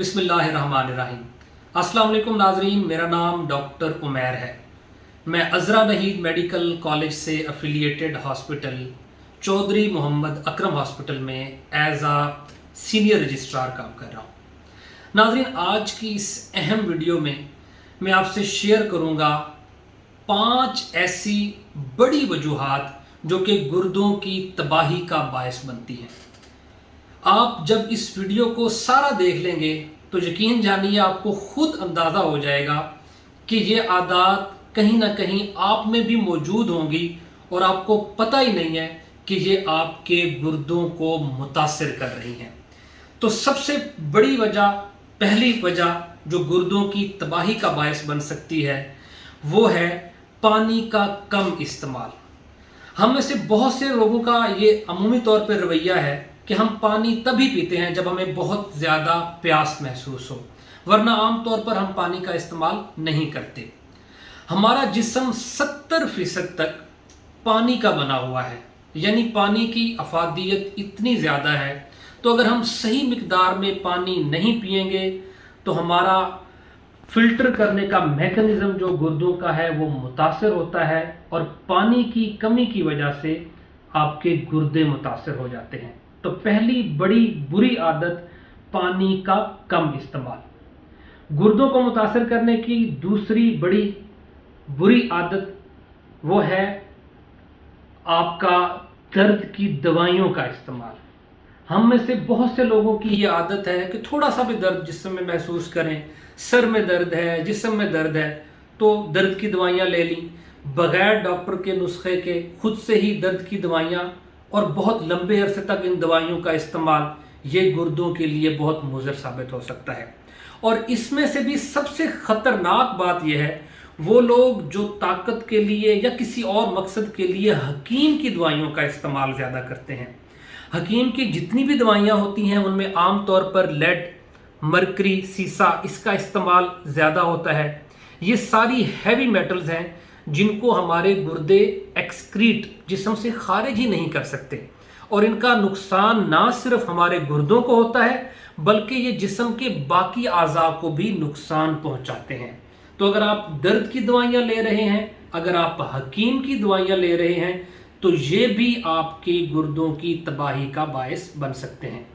बिस्मिल्लाहिर्रहमानिर्रहीम। अस्सलाम वालेकुम नाजरीन, मेरा नाम डॉक्टर उमैर है। मैं अज़रा नहीद मेडिकल कॉलेज से affiliated hospital Chaudhary Mohammad Akram hospital में एज आ सीनियर रजिस्ट्रार काम कर रहा हूँ। नाजरीन, आज की इस अहम वीडियो में मैं आपसे शेयर करूँगा 5 ऐसी बड़ी वजूहात जो कि गुर्दों की तबाही का बायस बनती हैं। आप जब इस वीडियो को सारा देख लेंगे तो यकीन जानिए आपको खुद अंदाज़ा हो जाएगा कि ये आदत कहीं ना कहीं आप में भी मौजूद होंगी और आपको पता ही नहीं है कि ये आपके गुर्दों को मुतासिर कर रही हैं। तो सबसे बड़ी वजह, पहली वजह जो गुर्दों की तबाही का बायस बन सकती है वो है पानी का कम इस्तेमाल। हम में से बहुत से लोगों का ये अमूमी तौर पर रवैया है कि हम पानी तभी पीते हैं जब हमें बहुत ज़्यादा प्यास महसूस हो, वरना आम तौर पर हम पानी का इस्तेमाल नहीं करते। हमारा जिस्म 70% तक पानी का बना हुआ है, यानी पानी की अफादियत इतनी ज़्यादा है। तो अगर हम सही मिकदार में पानी नहीं पिएंगे तो हमारा फिल्टर करने का मैकेनिज़्म जो गुर्दों का है वो मुतासर होता है और पानी की कमी की वजह से आपके गुर्दे मुतासर हो जाते हैं। तो पहली बड़ी बुरी आदत पानी का कम इस्तेमाल। गुर्दों को मुतासर करने की दूसरी बड़ी बुरी आदत वो है आपका दर्द की दवाइयों का इस्तेमाल। हम में से बहुत से लोगों की ये आदत है कि थोड़ा सा भी दर्द जिस्म में महसूस करें, सर में दर्द है, जिस्म में दर्द है, तो दर्द की दवाइयाँ ले ली बग़ैर डॉक्टर के नुस्खे के, खुद से ही दर्द की दवाइयाँ, और बहुत लंबे अरसे तक इन दवाइयों का इस्तेमाल ये गुर्दों के लिए बहुत मुज़र साबित हो सकता है। और इसमें से भी सबसे ख़तरनाक बात यह है वो लोग जो ताकत के लिए या किसी और मकसद के लिए हकीम की दवाइयों का इस्तेमाल ज़्यादा करते हैं। हकीम की जितनी भी दवाइयाँ होती हैं उनमें आम तौर पर लेड, मरकरी, सीसा, इसका इस्तेमाल ज़्यादा होता है। ये सारी हैवी मेटल्स हैं जिनको हमारे गुर्दे एक्सक्रीट जिस्म से खारिज ही नहीं कर सकते, और इनका नुकसान ना सिर्फ हमारे गुर्दों को होता है बल्कि ये जिस्म के बाकी आज़ा को भी नुकसान पहुंचाते हैं। तो अगर आप दर्द की दवाइयाँ ले रहे हैं, अगर आप हकीम की दवाइयाँ ले रहे हैं, तो ये भी आपके गुर्दों की तबाही का बायस बन सकते हैं।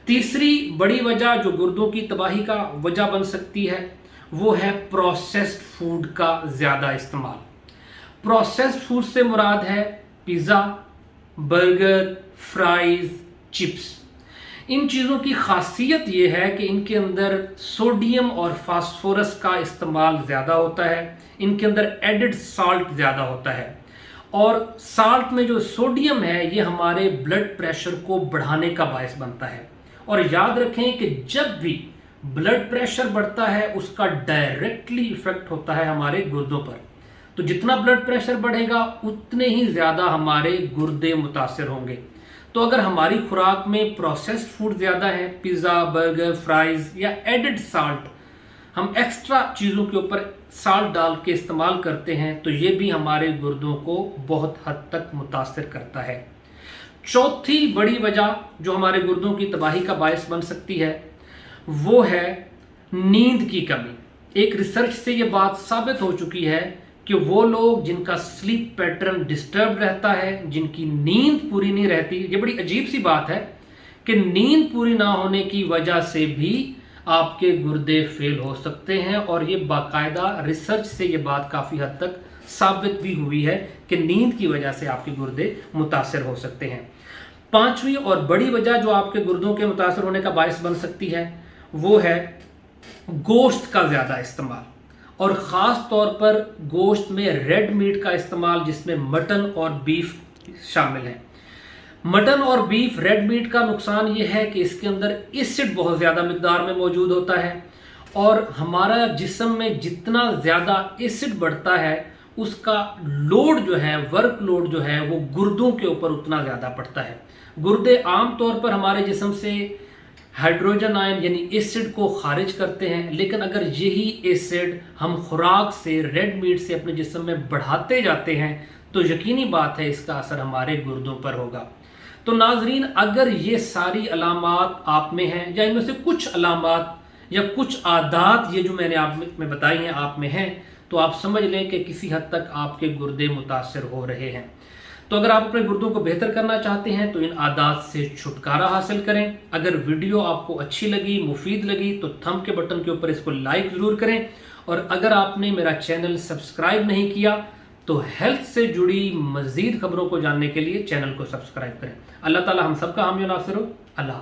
तीसरी बड़ी वजह जो गुर्दों की तबाही का वजह बन सकती है वो है प्रोसेस्ड फूड का ज़्यादा इस्तेमाल। प्रोसेस्ड फूड से मुराद है पिज़्ज़ा, बर्गर, फ्राइज़, चिप्स। इन चीज़ों की खासियत ये है कि इनके अंदर सोडियम और फास्फोरस का इस्तेमाल ज़्यादा होता है, इनके अंदर एडिड साल्ट ज़्यादा होता है, और साल्ट में जो सोडियम है ये हमारे ब्लड प्रेशर को बढ़ाने का बायस बनता है। और याद रखें कि जब भी ब्लड प्रेशर बढ़ता है उसका डायरेक्टली इफेक्ट होता है हमारे गुर्दों पर। तो जितना ब्लड प्रेशर बढ़ेगा उतने ही ज़्यादा हमारे गुर्दे मुतासिर होंगे। तो अगर हमारी खुराक में प्रोसेस्ड फूड ज़्यादा है, पिज़्ज़ा, बर्गर, फ्राइज़ या एडिड साल्ट, हम एक्स्ट्रा चीज़ों के ऊपर साल्ट डाल के इस्तेमाल करते हैं, तो ये भी हमारे गुर्दों को बहुत हद तक मुतासिर करता है। चौथी बड़ी वजह जो हमारे गुर्दों की तबाही का बायस बन सकती है वो है नींद की कमी। एक रिसर्च से ये बात साबित हो चुकी है कि वो लोग जिनका स्लीप पैटर्न डिस्टर्ब रहता है, जिनकी नींद पूरी नहीं रहती, ये बड़ी अजीब सी बात है कि नींद पूरी ना होने की वजह से भी आपके गुर्दे फेल हो सकते हैं, और ये बाकायदा रिसर्च से ये बात काफ़ी हद तक साबित भी हुई है कि नींद की वजह से आपके गुर्दे मुतासिर हो सकते हैं। पांचवी और बड़ी वजह जो आपके गुर्दों के मुतासिर होने का बायस बन सकती है वो है गोश्त का ज़्यादा इस्तेमाल, और ख़ास तौर पर गोश्त में रेड मीट का इस्तेमाल जिसमें मटन और बीफ शामिल है। मटन और बीफ, रेड मीट का नुकसान ये है कि इसके अंदर एसिड बहुत ज़्यादा मिकदार में मौजूद होता है, और हमारा जिस्म में जितना ज़्यादा एसिड बढ़ता है उसका लोड जो है, वर्क लोड जो है वो गुर्दों के ऊपर उतना ज़्यादा पड़ता है। गुर्दे आम तौर पर हमारे जिस्म से हाइड्रोजन आयन यानी एसिड को खारिज करते हैं, लेकिन अगर यही एसिड हम खुराक से, रेड मीट से अपने जिस्म में बढ़ाते जाते हैं तो यकीनी बात है इसका असर हमारे गुर्दों पर होगा। तो नाजरीन, अगर ये सारी अलामात आप में हैं या इनमें से कुछ अलामात یا کچھ عادات یہ جو میں نے آپ میں بتائی ہیں آپ میں ہیں، تو آپ سمجھ لیں کہ کسی حد تک آپ کے گردے متاثر ہو رہے ہیں۔ تو اگر آپ اپنے گردوں کو بہتر کرنا چاہتے ہیں تو ان عادات سے چھٹکارا حاصل کریں۔ اگر ویڈیو آپ کو اچھی لگی، مفید لگی، تو تھم کے بٹن کے اوپر اس کو لائک ضرور کریں، اور اگر آپ نے میرا چینل سبسکرائب نہیں کیا تو ہیلتھ سے جڑی مزید خبروں کو جاننے کے لیے چینل کو سبسکرائب کریں۔ اللہ تعالی ہم سب کا حامی و ناصر ہو۔ اللہ حافظ۔